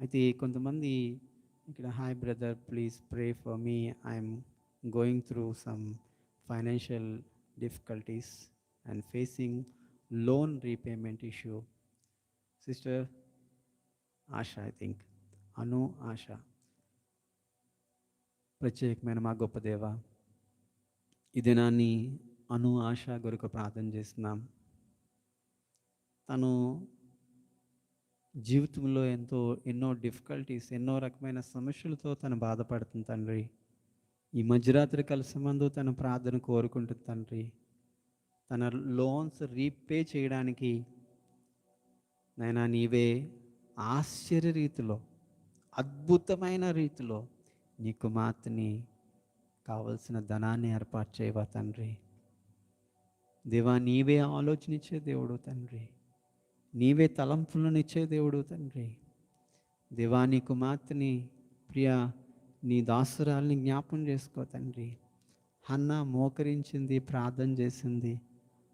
అయితే కొంతమంది ఇక్కడ, hi brother, please pray for me, I'm going through some financial difficulties and facing loan repayment issue. Sister Asha, I think అను ఆశ. ప్రత్యేకమైన మా గొప్ప దేవ, ఈ దినాన్ని అను ఆశ కొరకు ప్రార్థన చేస్తున్నాం. తను జీవితంలో ఎన్నో డిఫికల్టీస్, ఎన్నో రకమైన సమస్యలతో తను బాధపడుతుంది తండ్రి. ఈ మధ్యరాత్రి కలిసి మందు తన ప్రార్థన కోరుకుంటుంది తండ్రి. తన లోన్స్ రీపే చేయడానికి నైనా నీవే ఆశ్చర్య రీతిలో, అద్భుతమైన రీతిలో నీ కుమార్తెని కావలసిన ధనాన్ని ఏర్పాటు చేయవా తండ్రి. దేవా, నీవే ఆలోచన ఇచ్చే దేవుడు తండ్రి, నీవే తలంపులను ఇచ్చే దేవుడు తండ్రి. దేవా, నీ కుమార్తెని, ప్రియా నీ దాసురాల్ని జ్ఞాపం చేసుకో తండ్రి. హన్న మోకరించింది, ప్రార్థన చేసింది,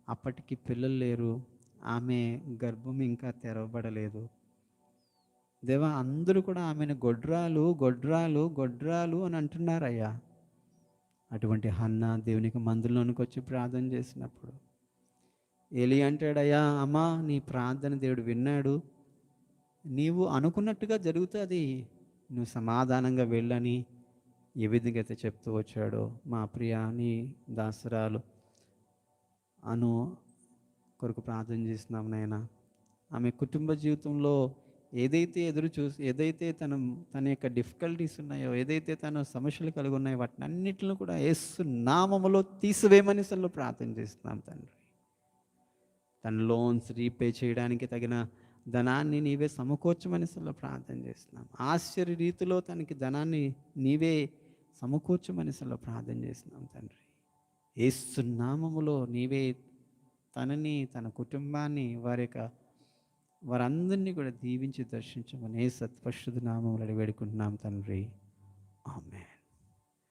అప్పటికి పిల్లలు లేరు, ఆమె గర్భం ఇంకా తెరవబడలేదు. దేవా, అందరూ కూడా ఆమెను గొడ్రాలు గొడ్రాలు గొడ్రాలు అని అంటున్నారయ్యా. అటువంటి హన్న దేవునికి మందిరంలోనికి వచ్చి ప్రార్థన చేసినప్పుడు ఏలి అంటాడయ్యా, అమ్మా నీ ప్రార్థన దేవుడు విన్నాడు, నీవు అనుకున్నట్టుగా జరుగుతుంది, నువ్వు సమాధానంగా వెళ్ళని ఏ విధంగా అయితే చెప్తూ వచ్చాడో మా ప్రియ నీ దాసరాలు అను కొరకు ప్రార్థన చేస్తున్నాం నాయన. ఆమె కుటుంబ జీవితంలో ఏదైతే తన యొక్క డిఫికల్టీస్ ఉన్నాయో, ఏదైతే తన సమస్యలు కలిగి ఉన్నాయో, వాటిని అన్నింటిని కూడా యేసు నామములో తీసివేయమని అసలు ప్రార్థన చేస్తున్నాం తండ్రి. తన లోన్స్ రీపే చేయడానికి తగిన ధనాన్ని నీవే సమకూర్చమని అసలు ప్రార్థన చేస్తున్నాం. ఆశ్చర్య రీతిలో తనకి ధనాన్ని నీవే సమకూర్చమని అసలు ప్రార్థన చేస్తున్నాం తండ్రి. యేసు నామములో నీవే తనని, తన కుటుంబాన్ని, వారందరినీ కూడా దీవించి దర్శించమని యేసు పరిశుద్ధ నామములో అడిగి వేడుకుంటున్నాం తండ్రి. ఆమేన్.